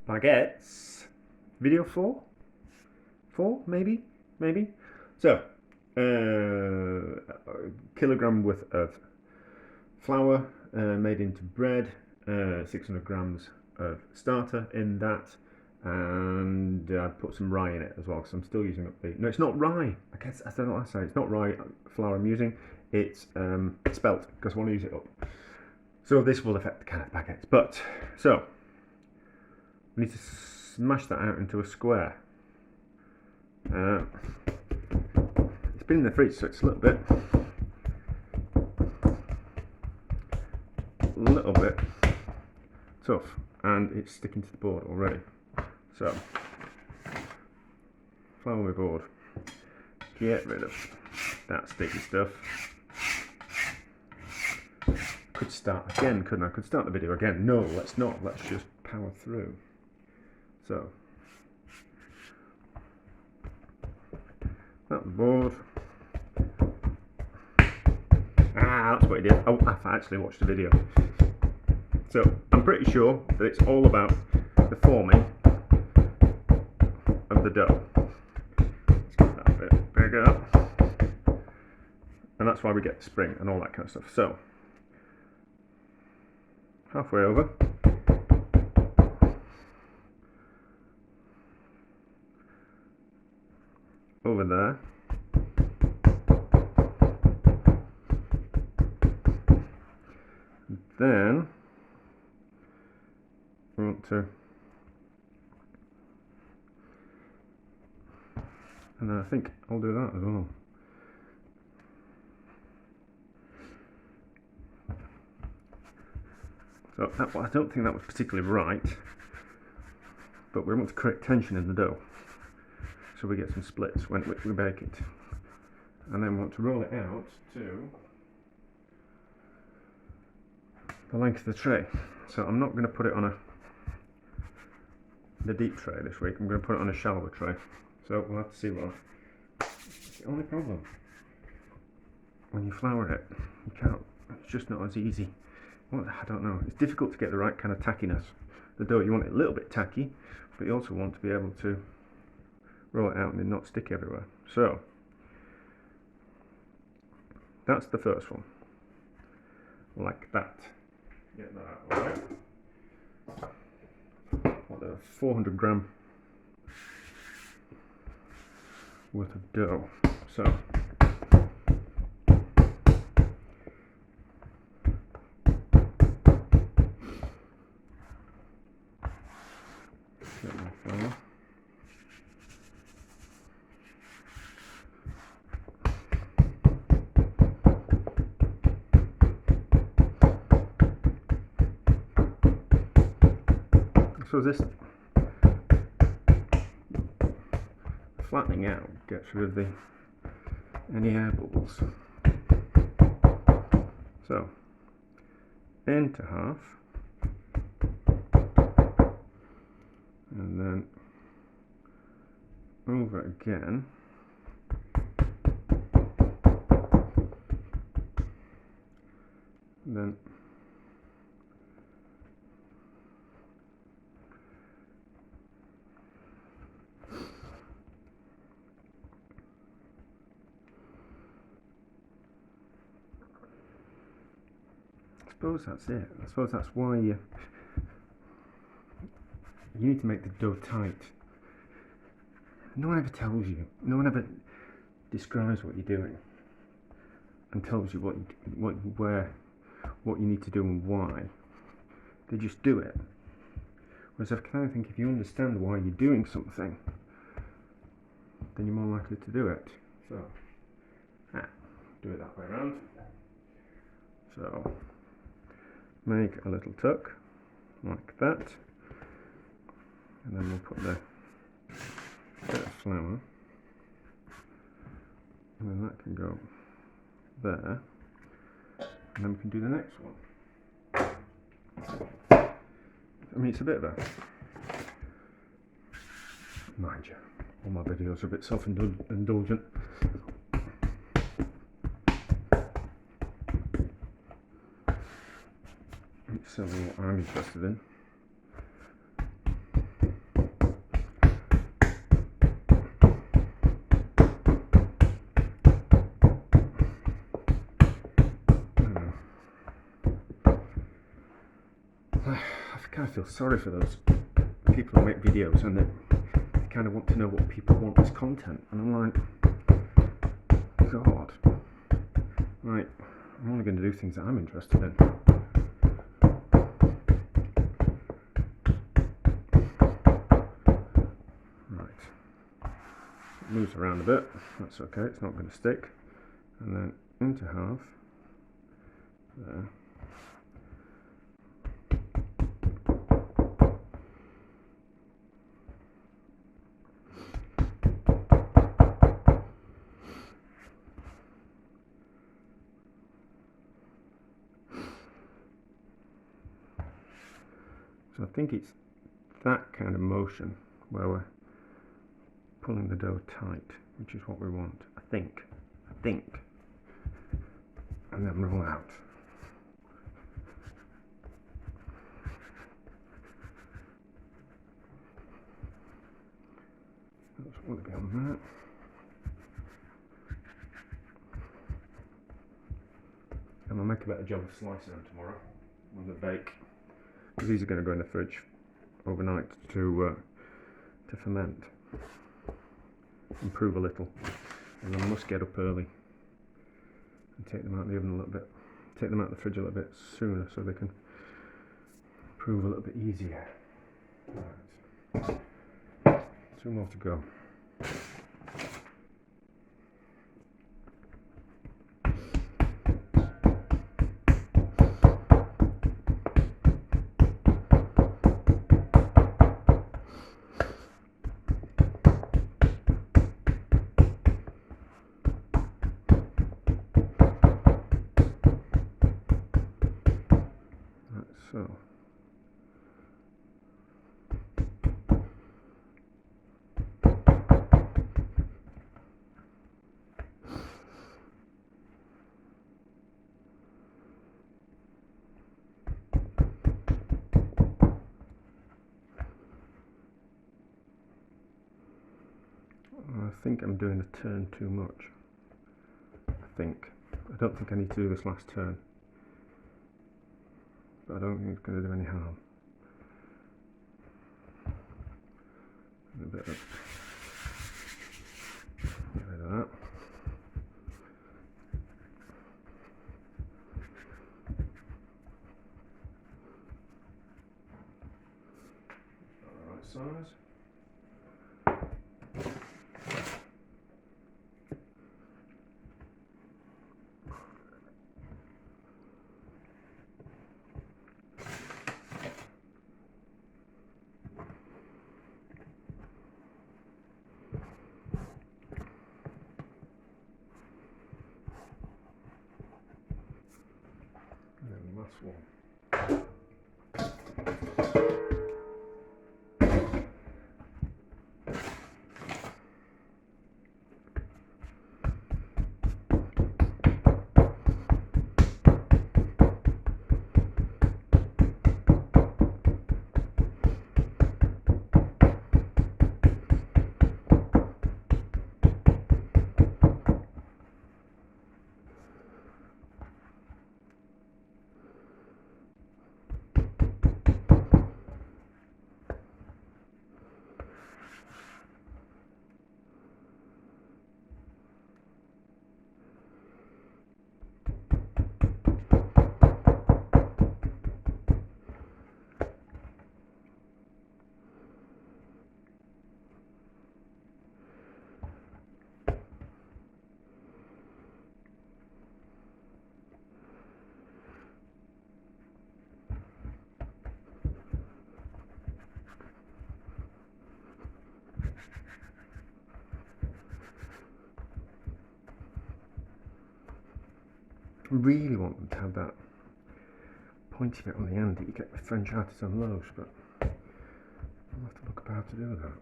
Baguettes. Video 4? 4, maybe? So, a kilogram worth of flour made into bread, 600 grams of starter in that, and I put some rye in it as well because I'm still using up the. No, it's not rye. I guess I don't know what I say. It's not rye flour I'm using. It's spelt because I want to use it up. So this will affect the can of baguettes. But so we need to smash that out into a square. It's been in the fridge, so it's a little bit tough, and it's sticking to the board already. So, flour my board. Get rid of that sticky stuff. Could start again, couldn't I? Could start the video again. No, let's not. Let's just power through. So, that's the board. That's what he did. Oh, I've actually watched the video. So, I'm pretty sure that it's all about the forming of the dough. Let's get that a bit bigger. And that's why we get the spring and all that kind of stuff. So, halfway over. Over there. Then we want to, and then I think I'll do that as well. So that, well, I don't think that was particularly right, but we want to create tension in the dough, so we get some splits when we bake it, and then we want to roll it out to the length of the tray. So I'm not going to put it on the deep tray this week. I'm going to put it on a shallower tray. So we'll have to see what. It's the only problem. When you flour it, you can't. It's just not as easy. Well, I don't know. It's difficult to get the right kind of tackiness. The dough, you want it a little bit tacky, but you also want to be able to roll it out and it not stick everywhere. So that's the first one. Like that. Get that out of the way. What, a 400 gram worth of dough. So get my flour. So this flattening out gets rid of any air bubbles. So into half, and then over again, and then I suppose that's it. I suppose that's why you need to make the dough tight. No one ever tells you. No one ever describes what you're doing and tells you what you need to do and why. They just do it. Whereas I kind of think if you understand why you're doing something, then you're more likely to do it. So, do it that way around. So, make a little tuck like that, and then we'll put the bit of flour, and then that can go there, and then we can do the next one. I mean, it's a bit of a, mind you, all my videos are a bit self-indulgent. So what I'm interested in. kind of feel sorry for those people who make videos and they kind of want to know what people want as content, and I'm like, God, right, I'm only going to do things that I'm interested in. Right, it moves around a bit, that's okay, it's not going to stick, and then into half, there. So I think it's that kind of motion where we're pulling the dough tight, which is what we want, I think, and then roll out. That's what would be on that. And I'll make a better job of slicing them tomorrow when they bake, because these are going to go in the fridge overnight to ferment, improve a little, and I must get up early and take them out of the oven a little bit, take them out of the fridge a little bit sooner so they can improve a little bit easier. Right. 2 more to go. So, I think I'm doing a turn too much. I don't think I need to do this last turn, but I don't think it's going to do any harm. A bit of, get rid of that. All right size. Last one. I really want them to have that pointy bit on the end that you get with French artisan loaves, but I'll have to look up how to do that.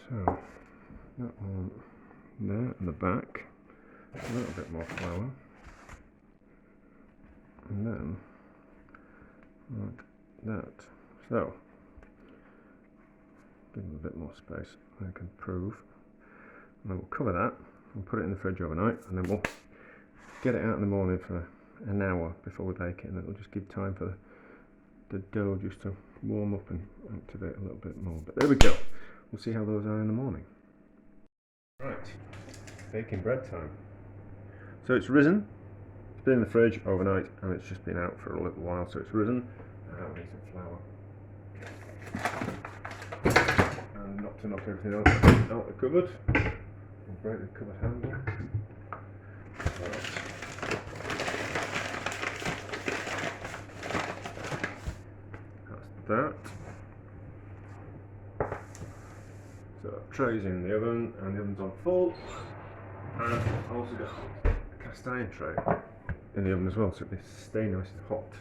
So, that one there in the back, a little bit more flour, and then like that. So, give them a bit more space, I can prove. And then we'll cover that and put it in the fridge overnight, and then we'll get it out in the morning for an hour before we bake it, and it'll just give time for the dough just to warm up and activate a little bit more. But there we go. We'll see how those are in the morning. Right, baking bread time. So it's risen. It's been in the fridge overnight, and it's just been out for a little while. So it's risen. We need some flour. And not to knock everything else out the cupboard. We'll break the cupboard handle. Right. That. So tray's in the oven, and the oven's on full, and I've also got a cast iron tray in the oven as well, so they stay nice and hot.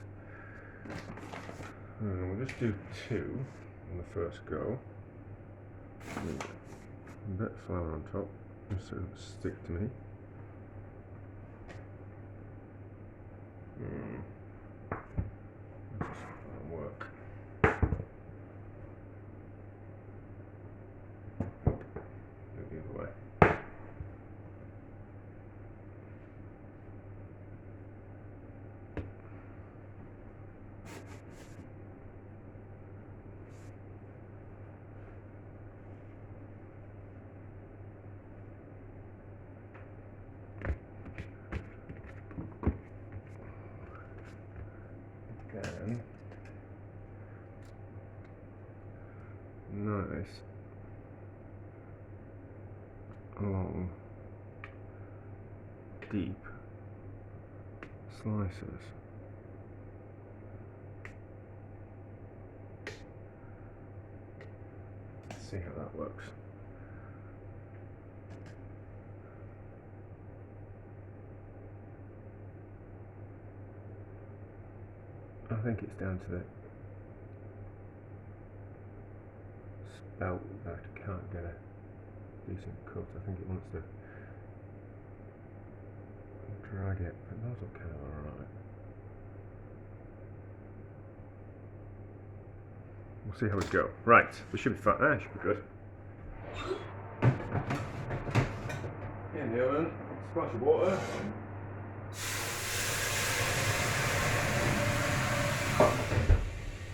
And we'll just do 2 on the first go. A bit of flour on top, just so it doesn't stick to me. That'll work. The other way. Again, nice long deep slices. Let's see how that works. I think it's down to the spout that I can't get a decent cut. I think it wants to drag it, but those look kind of alright. We'll see how we go. Right, we should be fine. That should be good. In the oven, splash of water.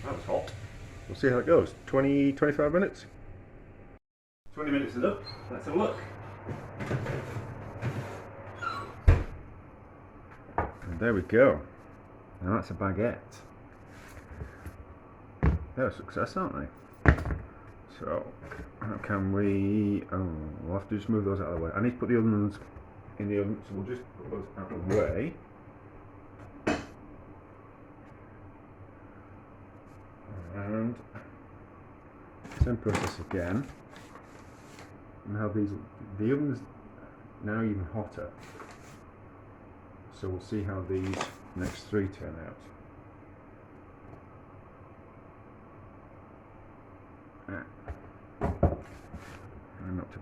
That was hot. We'll see how it goes. 25 minutes? 20 minutes is up. Let's have a look. And there we go. Now that's a baguette. They're a success, aren't they? So, how can we... Oh, we'll have to just move those out of the way. I need to put the other ones in the oven, so we'll just put those out of the way. And same process again. Now the oven's now even hotter, so we'll see how these next 3 turn out. Not to.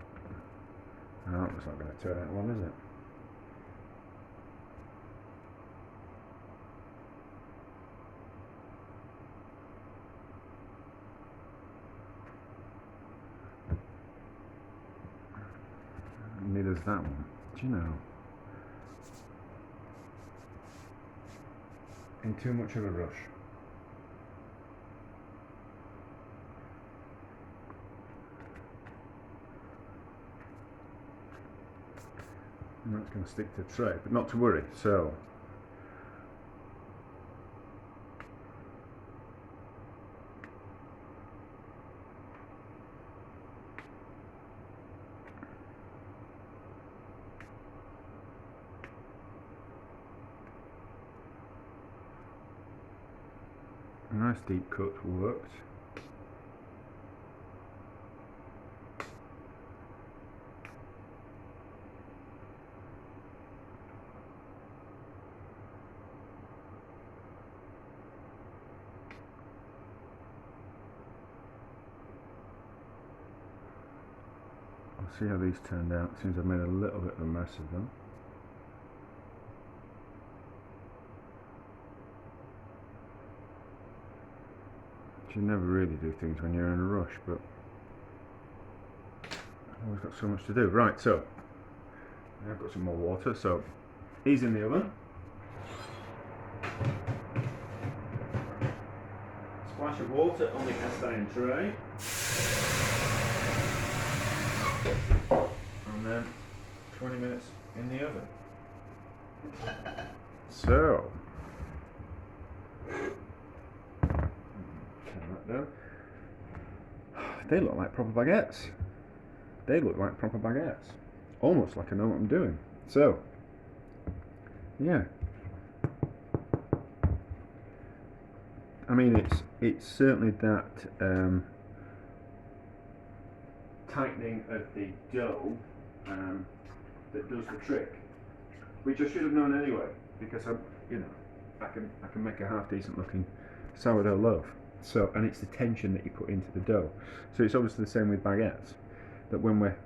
No, it's not going to turn out one, is it? Neither's that one. Do you know? In too much of a rush. And that's going to stick to the tray, but not to worry. So, a nice deep cut worked. I'll see how these turned out. Seems I've made a little bit of a mess of them. You never really do things when you're in a rush, but I've always got so much to do. Right, so I've got some more water, so these in the oven. Splash of water on the cast iron tray. And then 20 minutes in the oven. So, turn that down. They look like proper baguettes. They look like proper baguettes. Almost like I know what I'm doing. So, yeah. I mean, it's certainly that tightening of the dough that does the trick, which I should have known anyway, because I can make a half decent looking sourdough loaf. So, and it's the tension that you put into the dough. So it's obviously the same with baguettes, that when we're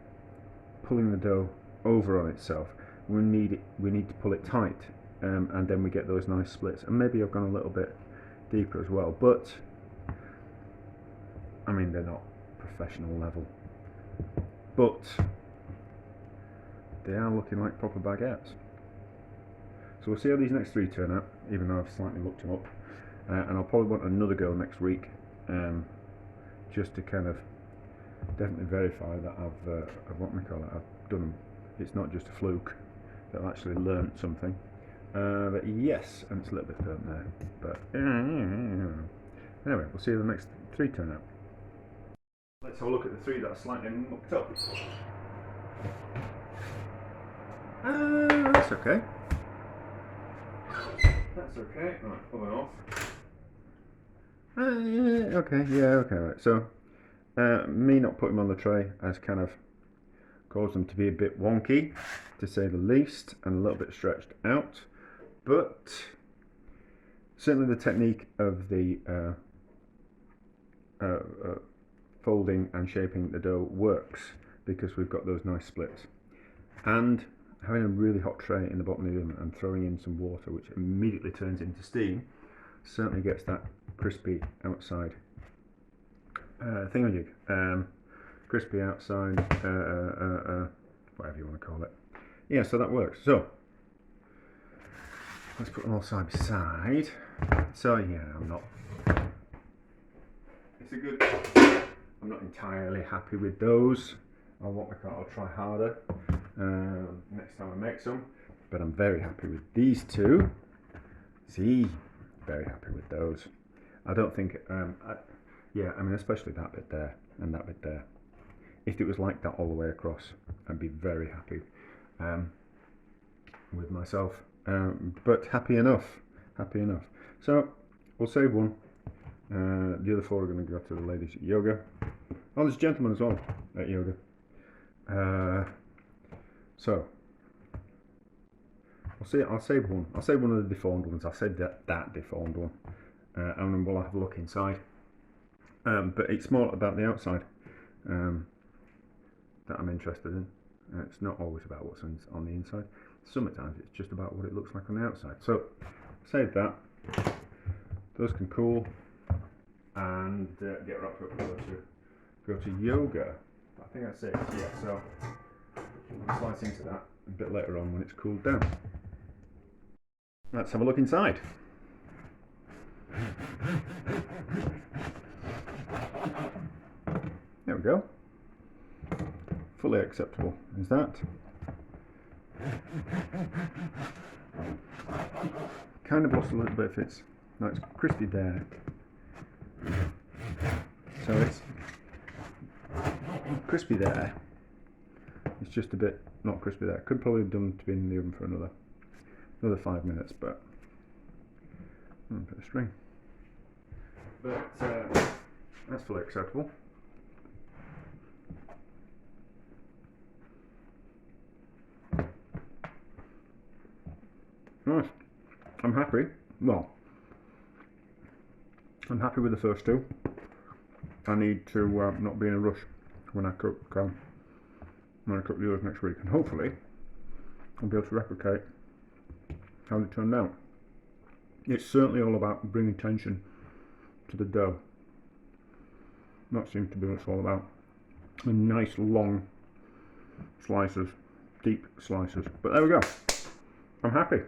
pulling the dough over on itself, we need to pull it tight, and then we get those nice splits. And maybe I've gone a little bit deeper as well, but I mean, they're not professional level, but they are looking like proper baguettes. So we'll see how these next three turn out, even though I've slightly looked them up, and I'll probably want another go next week, just to kind of definitely verify that I've what we call it, I've done them. It's not just a fluke, that I've actually learnt something. But yes, and it's a little bit burnt there, but anyway, we'll see how the next three turn out. Let's have a look at the three that are slightly mucked up. That's okay. That's okay. Right, pull it off. Okay, yeah, okay, right. So, me not putting them on the tray has kind of caused them to be a bit wonky, to say the least, and a little bit stretched out. But certainly the technique of the folding and shaping the dough works, because we've got those nice splits. And having a really hot tray in the bottom of the oven and throwing in some water, which immediately turns into steam, certainly gets that crispy outside thingamajig. Crispy outside, whatever you want to call it. Yeah, so that works. So let's put them all side by side. So yeah, I'm not entirely happy with those. I'll try harder next time I make some. But I'm very happy with these two. See, very happy with those. I don't think, yeah, I mean, especially that bit there and that bit there. If it was like that all the way across, I'd be very happy with myself. But happy enough. So we'll save one. The other four are going to go to the ladies at yoga. Oh, there's a gentleman as well at yoga. So I'll save one. I'll save one of the deformed ones. I'll save that deformed one, and then we'll have a look inside. But it's more about the outside that I'm interested in. It's not always about what's on the inside. Sometimes it's just about what it looks like on the outside. So save that. Those can cool and get wrapped up and go to yoga. I think that's it. Yeah. So we'll slice into that a bit later on when it's cooled down. Let's have a look inside. There we go. Fully acceptable is that. Kind of lost a little bit of its. No, it's crispy there. So it's crispy there. It's just a bit not crispy there. Could probably have done to be in the oven for another 5 minutes, but a bit of string. But that's fully acceptable. Nice. I'm happy. Well, I'm happy with the first two. I need to not be in a rush when I cook the others next week, and hopefully I'll be able to replicate how they turned out. It's certainly all about bringing tension to the dough. That seems to be what it's all about. And nice long slices, deep slices. But there we go. I'm happy.